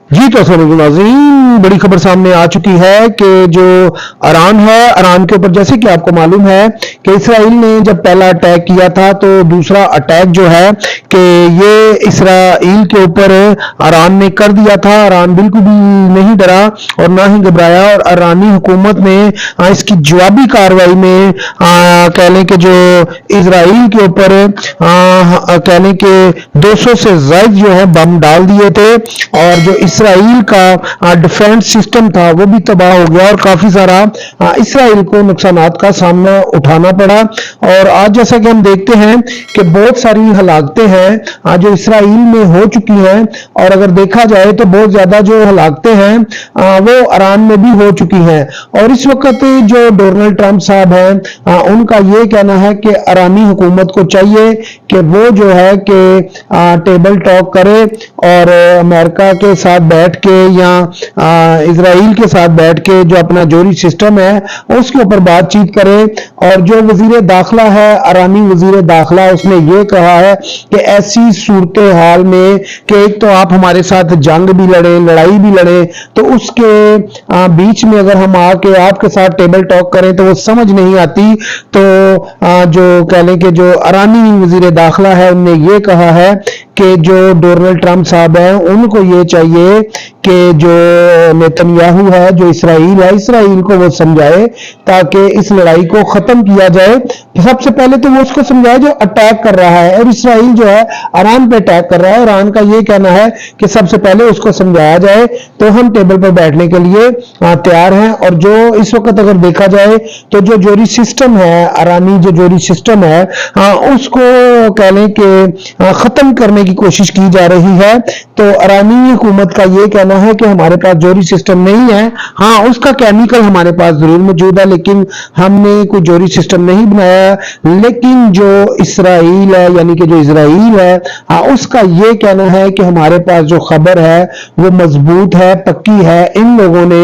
जी तो अस्सलामुअलैकुम नाज़रीन, बड़ी खबर सामने आ चुकी है कि जो ईरान है, ईरान के ऊपर जैसे कि आपको मालूम है कि इसराइल ने जब पहला अटैक किया था तो दूसरा अटैक जो है कि ये इसराइल के ऊपर ईरान ने कर दिया था। ईरान बिल्कुल भी नहीं डरा और ना ही घबराया और ईरानी हुकूमत ने इसकी जवाबी कार्रवाई में कह लें कि जो इसराइल के ऊपर कह लें कि 200 से ज़ायद जो है बम डाल दिए थे और जो इसराइल का डिफेंस सिस्टम था वो भी तबाह हो गया और काफी सारा इसराइल को नुकसानात का सामना उठाना पड़ा। और आज जैसा कि हम देखते हैं कि बहुत सारी हलाकतें हैं जो इसराइल में हो चुकी हैं और अगर देखा जाए तो बहुत ज्यादा जो हलाकतें हैं वो ईरान में भी हो चुकी हैं। और इस वक्त जो डोनाल्ड ट्रंप साहब हैं उनका ये कहना है कि ईरानी हुकूमत को चाहिए कि वो जो है कि टेबल टॉक करे और अमेरिका के साथ बैठ के या इसराइल के साथ बैठ के जो अपना जोरी सिस्टम है उसके ऊपर बातचीत करे। और जो वजीर दाखिला है, ईरानी वजीर दाखिला, उसने ये कहा है कि ऐसी सूरत हाल में कि एक तो आप हमारे साथ जंग भी लड़े, लड़ाई भी लड़े, तो उसके बीच में अगर हम आके आपके साथ टेबल टॉक करें तो वो समझ नहीं आती। तो जो कह लें कि जो ईरानी वजीर दाखिला है उनने ये कहा है कि जो डोनाल्ड ट्रंप साहब हैं उनको ये चाहिए कि जो नेतन्याहू है, जो इसराइल है, इसराइल को वो समझाए ताकि इस लड़ाई को खत्म किया जाए। सबसे पहले तो वो उसको समझाए जो अटैक कर रहा है, और इसराइल जो है ईरान पे अटैक कर रहा है। ईरान का ये कहना है कि सबसे पहले उसको समझाया जाए तो हम टेबल पर बैठने के लिए तैयार हैं। और जो इस वक्त अगर देखा जाए तो जो जोरी सिस्टम है, ईरानी जो जोरी सिस्टम है उसको कह लें कि खत्म करने की कोशिश की जा रही है। तो ईरानी हुकूमत का ये कहना है कि हमारे पास जोरी सिस्टम नहीं है, हाँ उसका केमिकल हमारे पास जरूर मौजूद है लेकिन हमने कोई जोरी सिस्टम नहीं बनाया। लेकिन जो इसराइल है यानी कि जो इसराइल है हाँ उसका ये कहना है कि हमारे पास जो खबर है वो मजबूत है, पक्की है। इन लोगों ने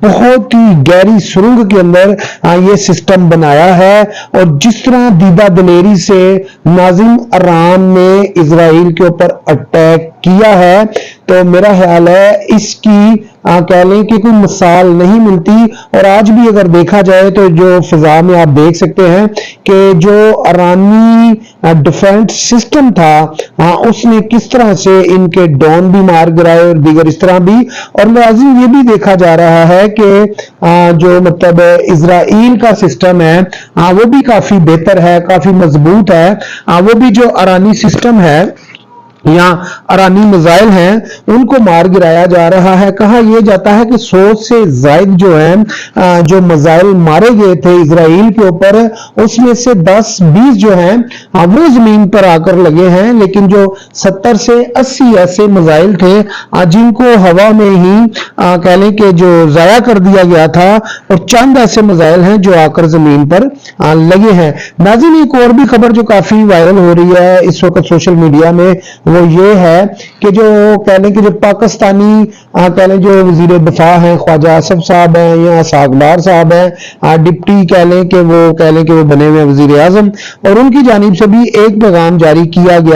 बहुत ही गहरी सुरंग के अंदर ये सिस्टम बनाया है और जिस तरह दीदा दलेरी से नाजिम ईरान ने इसराइल के ऊपर अटैक किया है तो मेरा ख्याल है इसकी कह लें कि कोई मिसाल नहीं मिलती। और आज भी अगर देखा जाए तो जो फिजा में आप देख सकते हैं कि जो ईरानी डिफेंस सिस्टम था उसने किस तरह से इनके ड्रोन भी मार गिराए और दीगर इस तरह भी। और लाजिम ये भी देखा जा रहा है कि जो मतलब इसराइल का सिस्टम है वो भी काफी बेहतर है, काफी मजबूत है। वो भी जो ईरानी सिस्टम है या ईरानी मिसाइल हैं उनको मार गिराया जा रहा है। कहा यह जाता है कि 100 से ज्यादा जो है जो मिसाइल मारे गए थे इसराइल के ऊपर उसमें से 10-20 जो हैं वो जमीन पर आकर लगे हैं, लेकिन जो 70 से 80 ऐसे मिसाइल थे जिनको हवा में ही कह लें कि जो जाया कर दिया गया था और चंद ऐसे मिसाइल हैं जो आकर जमीन पर लगे हैं। नाज़रीन एक और भी खबर जो काफी वायरल हो रही है इस वक्त सोशल मीडिया में वो ये है कि जो कह लें कि जो पाकिस्तानी कह लें जो वजीर दिफा हैं ख्वाजा आसिफ साहब हैं या सागदार साहब हैं, डिप्टी कह लें कि वो बने हुए वजीर आजम, और उनकी जानिब से भी एक पैगाम जारी किया गया।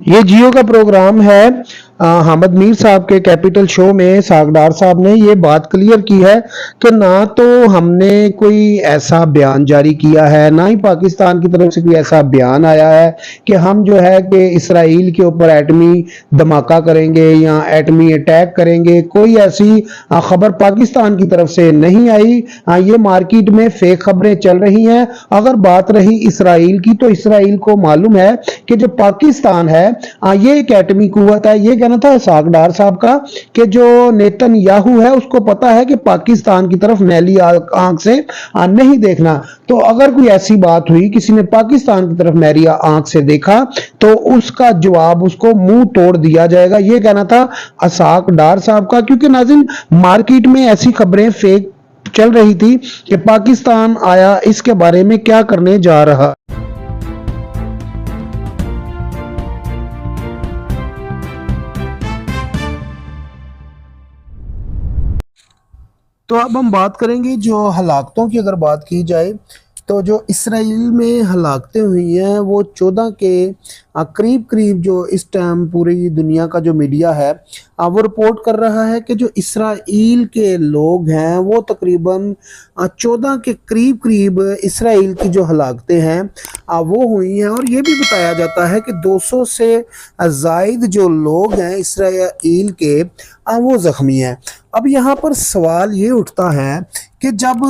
ये जियो का प्रोग्राम है हामिद मीर साहब के कैपिटल शो में सागदार साहब ने ये बात क्लियर की है कि ना तो हमने कोई ऐसा बयान जारी किया है, ना ही पाकिस्तान की तरफ से कोई ऐसा बयान आया है कि हम जो है कि इसराइल के ऊपर एटमी धमाका करेंगे या एटमी अटैक करेंगे। कोई ऐसी खबर पाकिस्तान की तरफ से नहीं आई। ये मार्केट में फेक खबरें चल रही हैं। अगर बात रही इसराइल की तो इसराइल को मालूम है कि जो पाकिस्तान है ये एक एटमी कुव्वत है। ये कहना था सागदार साहब का कि जो नेतन्याहू है उसको पता है कि पाकिस्तान की तरफ मैली आंख से नहीं देखना। तो अगर कोई ऐसी बात हुई, किसी ने पाकिस्तान की तरफ मैली आंख से देखा तो उसका जवाब उसको मुंह तोड़ दिया जाएगा। ये कहना था सागदार साहब का। क्योंकि नाज़रीन मार्केट में ऐसी खबरें फेक चल रही थी कि पाकिस्तान आया इसके बारे में क्या करने जा रहा। तो अब हम बात करेंगे जो हलाकतों की। अगर बात की जाए तो जो इसराइल में हलाकतें हुई हैं वो 14 के करीब करीब जो इस टाइम पूरी दुनिया का जो मीडिया है वो रिपोर्ट कर रहा है कि जो इसराइल के लोग हैं वो तकरीबन 14 के करीब करीब इसराइल की जो हलाकतें हैं वो हुई हैं। और ये भी बताया जाता है कि 200 से ज़ायद जो लोग हैं इसराइल के वो ज़ख्मी हैं। अब यहाँ पर सवाल ये उठता है कि जब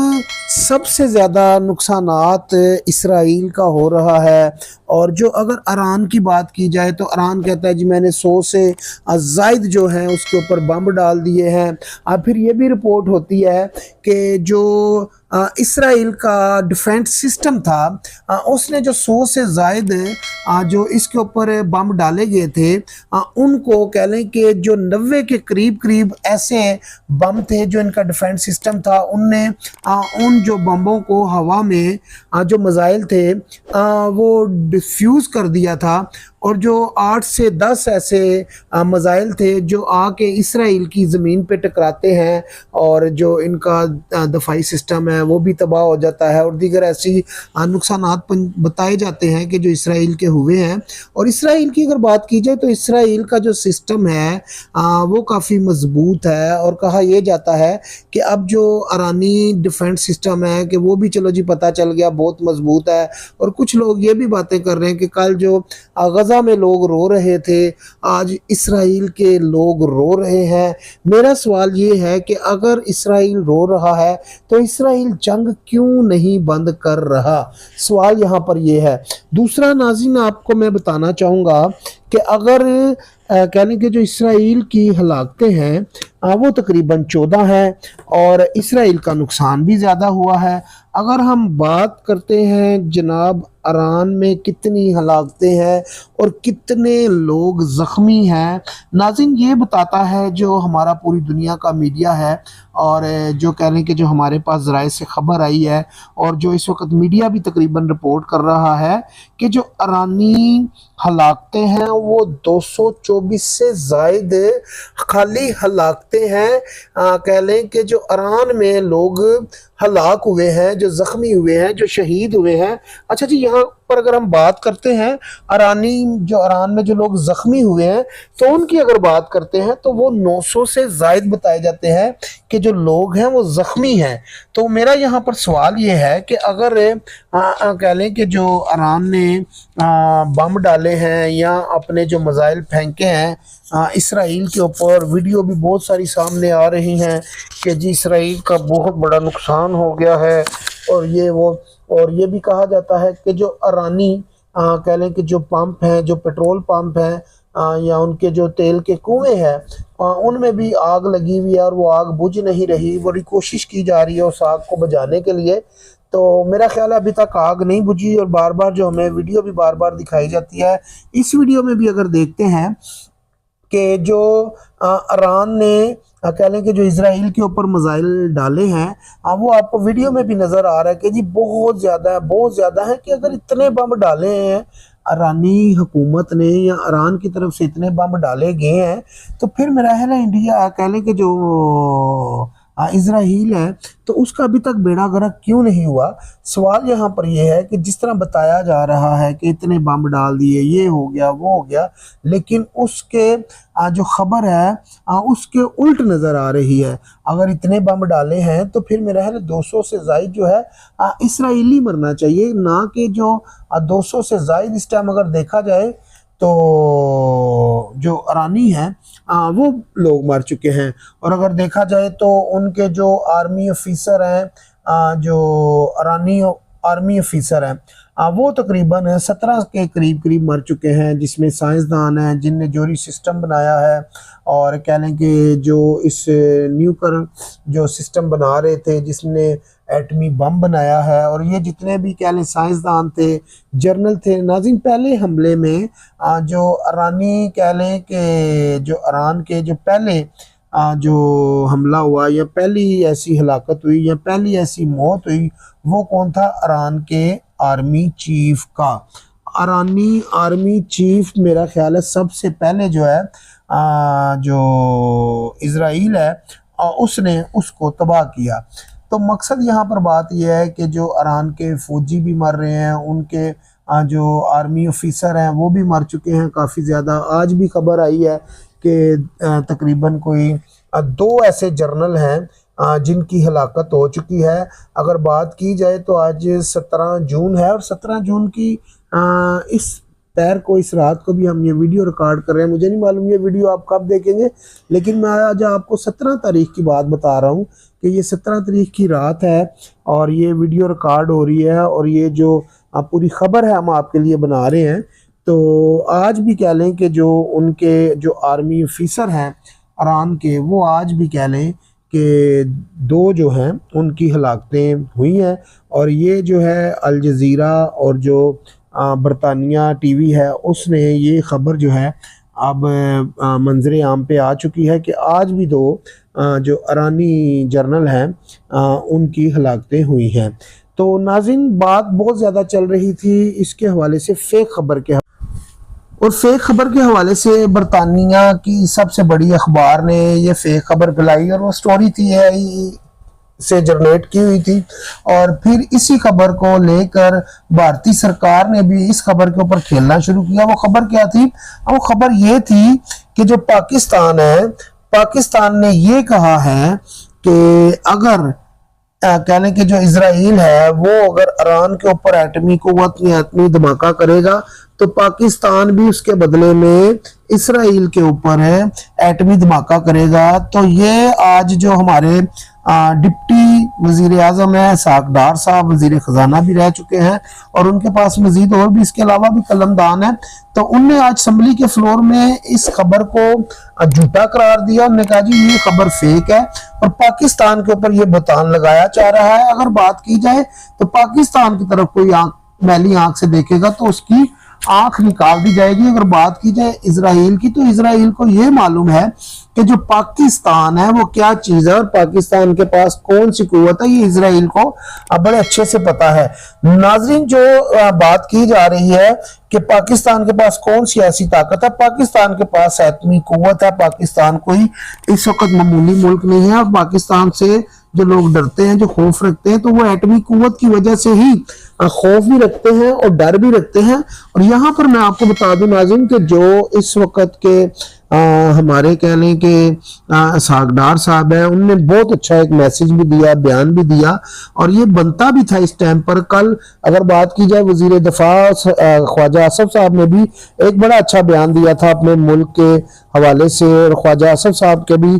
सबसे ज़्यादा नुकसानात इसराइल का हो रहा है, और जो अगर ईरान की बात की जाए तो ईरान कहता है जी मैंने 100 से ज़ायद जो है उसके ऊपर बम डाल दिए हैं। अब फिर ये भी रिपोर्ट होती है कि जो इसराइल का डिफेंस सिस्टम था उसने जो 100 से ज़ायद जो इसके ऊपर बम डाले गए थे उनको कह लें कि जो 90 के करीब करीब ऐसे बम थे जो इनका डिफेंस सिस्टम था उनने उन जो बम्बों को हवा में जो मिसाइल थे वो डिफ्यूज़ कर दिया था। और जो 8 से 10 ऐसे मिसाइल थे जो आके इसराइल की ज़मीन पे टकराते हैं और जो इनका दफाई सिस्टम है वो भी तबाह हो जाता है, और दीगर ऐसी नुकसानात बताए जाते हैं कि जो इसराइल के हुए हैं। और इसराइल की अगर बात की जाए तो इसराइल का जो सिस्टम है वो काफ़ी मजबूत है, और कहा यह जाता है कि अब जो ईरानी डिफेंस सिस्टम है कि वो भी चलो जी पता चल गया बहुत मजबूत है। और कुछ लोग ये भी बातें कर रहे हैं कि कल जो गजा में लोग रो रहे थे आज इसराइल के लोग रो रहे हैं। मेरा सवाल ये है कि अगर इसराइल रो रहा है तो इसराइल जंग क्यों नहीं बंद कर रहा, सवाल यहाँ पर ये है। दूसरा नाज़रीन आपको मैं बताना चाहूँगा कि अगर कहने के जो इसराइल की हलाकतें हैं वो तकरीबन 14 हैं और इसराइल का नुकसान भी ज़्यादा हुआ है। अगर हम बात करते हैं जनाब ईरान में कितनी हलाकतें हैं और कितने लोग ज़ख्मी हैं, नाज़रीन ये बताता है जो हमारा पूरी दुनिया का मीडिया है और जो कह लें कि जो हमारे पास ज़राए से ख़बर आई है और जो इस वक्त मीडिया भी तकरीबन रिपोर्ट कर रहा है कि जो ईरानी हलाकतें हैं वो 224 से ज़ायद खाली हलाकतें हैं। कह लें कि जो ईरान में लोग हलाक हुए हैं, जो ज़ख्मी हुए हैं, जो शहीद हुए हैं। अच्छा जी, यहाँ पर अगर हम बात करते हैं ईरान में जो लोग ज़ख्मी हुए हैं तो उनकी अगर बात करते हैं तो वो 900 से ज़ायद बताए जाते हैं कि जो लोग हैं वो ज़ख्मी हैं। तो मेरा यहाँ पर सवाल ये है कि अगर कह लें कि जो ईरान ने बम डाले हैं या अपने जो मिसाइल फेंके हैं इसराइल के ऊपर, वीडियो भी बहुत सारी सामने आ रही हैं कि जी इसराइल का बहुत बड़ा नुकसान हो गया है और ये वो। और ये भी कहा जाता है कि जो ईरानी कह लें कि जो पंप हैं, जो पेट्रोल पंप हैं या उनके जो तेल के कुएं हैं उनमें भी आग लगी हुई है और वो आग बुझ नहीं रही। बड़ी कोशिश की जा रही है उस आग को बुझाने के लिए। तो मेरा ख्याल है अभी तक आग नहीं बुझी और बार बार जो हमें वीडियो भी बार बार दिखाई जाती है। इस वीडियो में भी अगर देखते हैं कि जो ईरान ने कह लें कि जो इसराइल के ऊपर मिसाइल डाले हैं वो आपको वीडियो में भी नज़र आ रहा है कि जी बहुत ज़्यादा है कि अगर इतने बम डाले हैं ईरानी हुकूमत ने या ईरान की तरफ से इतने बम डाले गए हैं तो फिर मेरा ख्याल है इंडिया कह लें कि जो इसराइल है तो उसका अभी तक बेड़ा गर्क क्यों नहीं हुआ। सवाल यहाँ पर यह है कि जिस तरह बताया जा रहा है कि इतने बम डाल दिए, ये हो गया वो हो गया, लेकिन उसके जो खबर है उसके उल्ट नज़र आ रही है। अगर इतने बम डाले हैं तो फिर मेरा है 200 से ज़ायद जो है इसराइली मरना चाहिए, ना कि जो 200 से ज़ायद इस टाइम अगर देखा जाए तो जो ईरानी हैं वो लोग मर चुके हैं। और अगर देखा जाए तो उनके जो आर्मी ऑफिसर हैं जो ईरानी आर्मी ऑफिसर हैं वो तकरीबन 17 के करीब करीब मर चुके हैं, जिसमें साइंसदान हैं जिनने जोरी सिस्टम बनाया है और कह लें कि जो इस न्यूक्लियर जो सिस्टम बना रहे थे जिसने एटमी बम बनाया है, और ये जितने भी कह लें साइंसदान थे, जर्नल थे। नाज़रीन पहले हमले में जो ईरानी कह लें कि जो ईरान के जो पहले जो हमला हुआ या पहली ऐसी हलाकत हुई या पहली ऐसी मौत हुई वो कौन था? ईरान के आर्मी चीफ का। ईरानी आर्मी चीफ मेरा ख्याल है सबसे पहले जो है जो इज़राइल है उसने उसको तबाह किया। तो मकसद यहाँ पर बात यह है कि जो ईरान के फ़ौजी भी मर रहे हैं, उनके जो आर्मी ऑफिसर हैं वो भी मर चुके हैं काफ़ी ज़्यादा। आज भी खबर आई है कि तकरीबन कोई दो ऐसे जर्नल हैं जिनकी हलाकत हो चुकी है। अगर बात की जाए तो आज 17 जून है और 17 जून की इस पैर को, इस रात को भी हम ये वीडियो रिकॉर्ड कर रहे हैं। मुझे नहीं मालूम ये वीडियो आप कब देखेंगे, लेकिन मैं आज आपको 17 तारीख की बात बता रहा हूँ कि ये 17 तारीख की रात है और ये वीडियो रिकॉर्ड हो रही है और ये जो पूरी खबर है हम आपके लिए बना रहे हैं। तो आज भी कह लें कि जो उनके जो आर्मी ऑफिसर हैं ईरान के, वो आज भी कह लें कि दो जो हैं उनकी हलाकतें हुई हैं। और ये जो है अल जज़ीरा और जो बरतानिया टीवी है उसने ये ख़बर जो है अब मंजर आम पे आ चुकी है कि आज भी दो जो ईरानी जर्नल हैं उनकी हलाकतें हुई हैं। तो नाज़रीन, बात बहुत ज़्यादा चल रही थी इसके हवाले से, फेक ख़बर के, और फेक खबर के हवाले से बरतानिया की सबसे बड़ी अखबार ने ये फेक खबर फैलाई और वो स्टोरी थी AI से जनरेट की हुई थी। और फिर इसी खबर को लेकर भारतीय सरकार ने भी इस खबर के ऊपर खेलना शुरू किया। वो खबर क्या थी? वो खबर ये थी कि जो पाकिस्तान है, पाकिस्तान ने ये कहा है कि अगर कह लें कि जो इजराइल है वो अगर ईरान के ऊपर एटमी कुव्वत या एटमी धमाका करेगा तो पाकिस्तान भी उसके बदले में इसराइल के ऊपर है एटमी धमाका करेगा। तो ये आज जो हमारे डिप्टी वजीर आजम है इसहाक डार साहब, वजीर खजाना भी रह चुके हैं और उनके पास मजीद और भी इसके अलावा भी कलमदान है, तो उनने आज असम्बली के फ्लोर में इस खबर को झूठा करार दिया। उन्होंने कहा जी ये खबर फेक है और पाकिस्तान के ऊपर ये बतान लगाया जा रहा है। अगर बात की जाए तो पाकिस्तान की तरफ कोई मैली आंख से देखेगा तो उसकी आंख निकाल दी जाएगी। अगर बात की जाए इजराइल की, तो इजराइल को यह मालूम है कि जो पाकिस्तान है वो क्या चीज है और पाकिस्तान के पास कौन सी कुव्वत है, ये इजराइल को बड़े अच्छे से पता है। नाजरीन, जो बात की जा रही है कि पाकिस्तान के पास कौन सी ऐसी ताकत है, पाकिस्तान के पास एटमी कुव्वत है। पाकिस्तान कोई इस वक्त मामूली मुल्क नहीं है और पाकिस्तान से जो लोग डरते हैं, जो खौफ रखते हैं, तो वो एटमी कुव्वत की वजह से ही खौफ भी रखते हैं और डर भी रखते हैं। और यहाँ पर मैं आपको बता दूं नाज़रीन कि जो इस वक्त के हमारे कह लें कि इसहाक डार साहब है, उनने बहुत अच्छा एक मैसेज भी दिया, बयान भी दिया और ये बनता भी था इस टाइम पर। कल अगर बात की जाए वजीर दफा ख्वाजा आसफ साहब ने भी एक बड़ा अच्छा बयान दिया था अपने मुल्क के हवाले से और ख्वाजा आसफ साहब के भी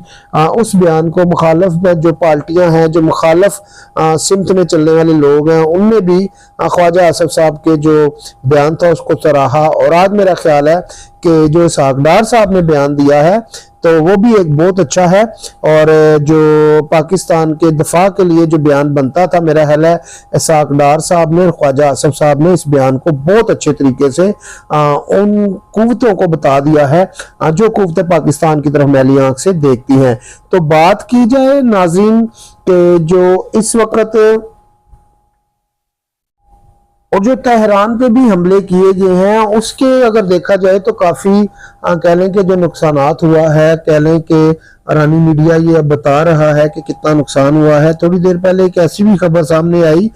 उस बयान को मुखालफ जो पार्टियां हैं, जो मुखालफ सिमत में चलने वाले लोग हैं, उनने भी ख्वाजा आसफ साहब के जो बयान था उसको सराहा। और आज मेरा ख्याल है कि जो इसहाक डार साहब ने बयान दिया है तो वो भी एक बहुत अच्छा है। और जो पाकिस्तान के दफा के लिए जो बयान बनता था, मेरा ख्याल है इसहाक डार साहब ने और ख्वाजा आसफ साहब ने इस बयान को बहुत अच्छे तरीके से उन कुव्वतों को बता दिया है जो कुव्वतें पाकिस्तान की तरफ मैली आंख से देखती हैं। तो बात की जाए नाज़रीन के जो इस वक्त और जो तेहरान पे भी हमले किए गए हैं उसके अगर देखा जाए तो काफ़ी कह लें कि जो नुकसानात हुआ है, कह लें कि ईरानी मीडिया ये अब बता रहा है कि कितना नुकसान हुआ है। थोड़ी देर पहले एक ऐसी भी खबर सामने आई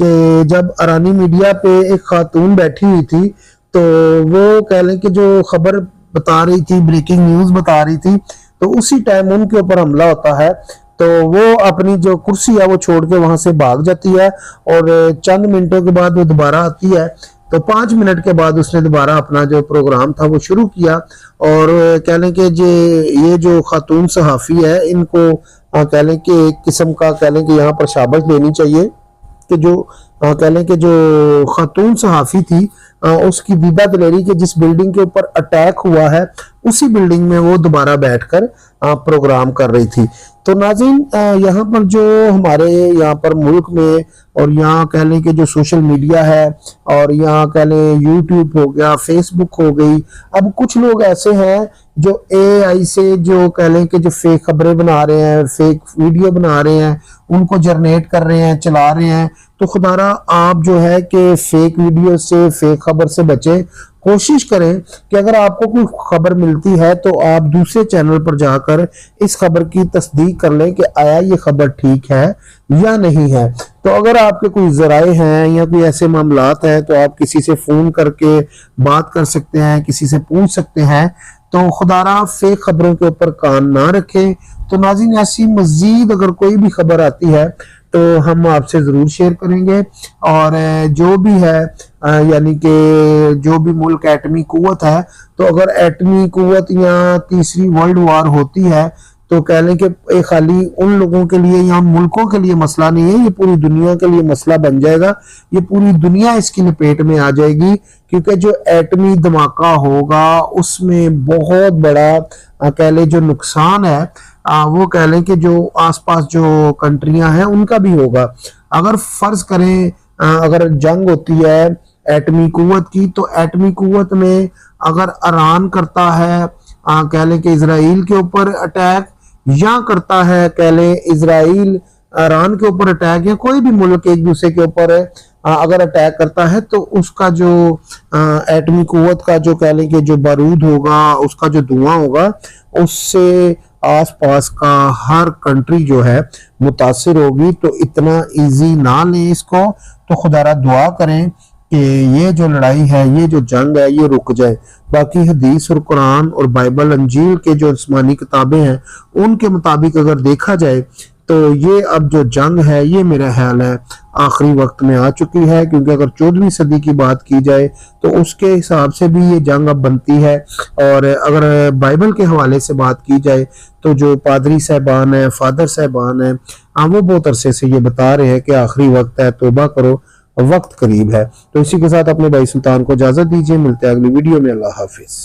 कि जब ईरानी मीडिया पे एक खातून बैठी हुई थी तो वो कह लें कि जो खबर बता रही थी, ब्रेकिंग न्यूज़ बता रही थी, तो उसी टाइम उनके ऊपर हमला होता है तो वो अपनी जो कुर्सी है वो छोड़ के वहां से भाग जाती है और चंद मिनटों के बाद वो दोबारा आती है। तो 5 मिनट के बाद उसने दोबारा अपना जो प्रोग्राम था वो शुरू किया। और कह लें कि ये जो खातून सहाफ़ी है, इनको कह लें कि एक किस्म का कह लें कि यहाँ पर शाबाश देनी चाहिए कि जो कह लें कि जो खातून सहाफ़ी थी उसकी दीदा दिलेरी के जिस बिल्डिंग के ऊपर अटैक हुआ है उसी बिल्डिंग में वो दोबारा बैठकर प्रोग्राम कर रही थी। तो नाज़रीन, यहाँ पर जो हमारे यहाँ पर मुल्क में और यहाँ कह लें कि जो सोशल मीडिया है और यहाँ कह लें यूट्यूब हो गया, फेसबुक हो गई, अब कुछ लोग ऐसे हैं जो AI से जो कह लें कि जो फेक खबरें बना रहे हैं, फेक वीडियो बना रहे हैं, उनको जनरेट कर रहे हैं, चला रहे हैं। तो खुदारा आप जो है कि फेक वीडियो से, फेक खबर से बचें। कोशिश करें कि अगर आपको कोई खबर मिलती है तो आप दूसरे चैनल पर जाकर इस खबर की तस्दीक कर लें कि आया ये खबर ठीक है या नहीं है। तो अगर आपके कोई जराए हैं या कोई ऐसे मामलात हैं तो आप किसी से फोन करके बात कर सकते हैं, किसी से पूछ सकते हैं। तो खुदारा फेक खबरों के ऊपर कान ना रखें। तो नाज़रीन, ऐसी मजीद अगर कोई भी खबर आती है तो हम आपसे जरूर शेयर करेंगे। और जो भी है यानी कि जो भी मुल्क एटमी कुव्वत है, तो अगर एटमी कुव्वत या तीसरी वर्ल्ड वार होती है तो कह लें कि ये खाली उन लोगों के लिए या उन मुल्कों के लिए मसला नहीं है, ये पूरी दुनिया के लिए मसला बन जाएगा। ये पूरी दुनिया इसकी लपेट में आ जाएगी, क्योंकि जो एटमी धमाका होगा उसमें बहुत बड़ा कह लें जो नुकसान है वो कह लें कि जो आसपास जो कंट्रियां हैं उनका भी होगा। अगर फर्ज करें अगर जंग होती है एटमी कुव्वत की, तो एटमी कुव्वत में अगर ईरान करता है कह लें कि इजराइल के ऊपर अटैक, या करता है कह लें इजराइल ईरान के ऊपर अटैक, या कोई भी मुल्क एक दूसरे के ऊपर अगर अटैक करता है, तो उसका जो एटमी कुव्वत का जो कह लें कि जो बारूद होगा, उसका जो धुआं होगा, उससे आसपास का हर कंट्री जो है मुतासिर होगी। तो इतना इजी ना लें इसको। तो खुदारा दुआ करें कि ये जो लड़ाई है, ये जो जंग है, ये रुक जाए। बाकी हदीस और कुरान और बाइबल अंजील के जो आसमानी किताबें हैं उनके मुताबिक अगर देखा जाए तो ये अब जो जंग है ये मेरा ख्याल है आखिरी वक्त में आ चुकी है, क्योंकि अगर 14वीं सदी की बात की जाए तो उसके हिसाब से भी ये जंग अब बनती है। और अगर बाइबल के हवाले से बात की जाए तो जो पादरी साहबान है, फादर साहबान है, वो बहुत अरसे से ये बता रहे हैं कि आखिरी वक्त है, तौबा करो, वक्त करीब है। तो इसी के साथ अपने भाई सुल्तान को इजाजत दीजिए, मिलते हैं अगली वीडियो में। अल्लाह हाफिज।